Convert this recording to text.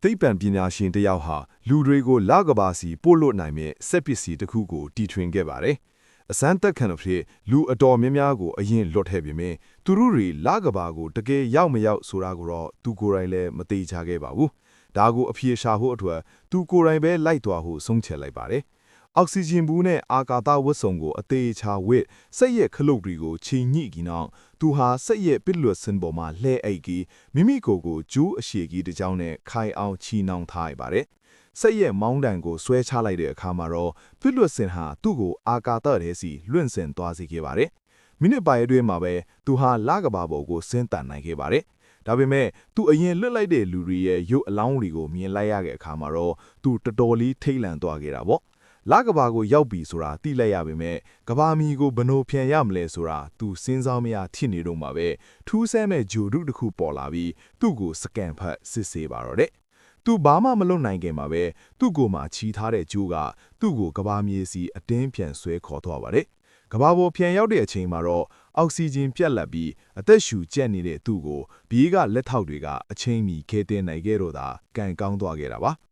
သိပ္ပံပညာရှင်တစ်ယောက်ဟာလူတွေကိုလကဘာစီပို့လွတ်နိုင်မဲ့စက်ပစ္စည်းတစ်ခုကိုတီထွင်ခဲ့ပါတယ်။အစမ်းသက်ခံလို့ဖြစ်လူအတော်များများကိုအရင်လွတ်ခဲ့ပြီမြင်သူတို့တွေလကဘာကိုတကယ်ရောက်မရောက်ဆိုတာကိုတော့သူကိုယ်တိုင်လည်းမသိချခဲ့ပါဘူး။ဒါကိုအပြေရှာဖို့အတွက်သူကိုယ်တိုင်ပဲလိုက်သွားဖို့ဆုံးဖြတ်လိုက်ပါတယ်။အောက်ဆီဂျင်ဘူးနဲ့အာကာသဝတ်စုံကိုအသေးချာဝစ်စက်ရဲ့ခလုတ်တွေကိုချိန်ညှိကြည့်နောက်သူဟာစက်ရဲ့ပစ်လွတ်စင်ပေါ်မှာလှဲအိတ်ကြီးမိမိကိုယ်ကိုကျိုးအရှိကြီးတစ်ကြောင်းနဲ့ခိုင်အောင်ချီနှောင်ထားရပါတယ်။စက်ရဲ့မောင်းတံကိုဆွဲချလိုက်တဲ့အခါမှာတော့ပစ်လွတ်စင်ဟာသူ့ကိုအာကာသထဲစီလွင့်စင်သွားစေခဲ့ပါတယ်။မိနစ်ပိုင်းအတွင်းမှာပဲသူဟာလကဘာပေါ်ကိုဆင်းသက်နိုင်ခဲ့ပါတယ်။ဒါပေမဲ့သူအရင်လွတ်လိုက်တဲ့လူတွေရဲ့ရုပ်အလောင်းတွေကိုမြင်လိုက်ရတဲ့အခါမှာတော့သူတော်တော်လေးထိတ်လန့်သွားခဲ့တာပေါ့။လကဘာကိုရောက်ပြီဆိုတာသိလိုက်ရပေမဲ့ကဘာမီကိုဘယ်လိုပြန်ရမလဲဆိုတာသူစဉ်းစားမရဖြစ်နေတော့မှာပဲထူးဆန်းမဲ့ဂျိုဒုတစ်ခုပေါ်လာပြီးသူ့ကိုစကန်ဖတ်စစ်ဆေးပါတော့တဲ့။သူဘာမှမလုပ်နိုင်ခင်မှာပဲသူ့ကိုယ်မှာချီထားတဲ့ဂျိုးကသူ့ကိုကဘာမြေစီအတင်းပြန်ဆွဲခေါ်သွားပါတယ်။ကဘာပေါ်ပြန်ရောက်တဲ့အချိန်မှာတော့အောက်ဆီဂျင်ပြတ်လတ်ပြီးအသက်ရှူကျက်နေတဲ့သူ့ကိုဘေးကလက်ထောက်တွေကအချိန်မီခဲတင်နိုင်ခဲ့တော့တာကံကောင်းသွားခဲ့တာပါ။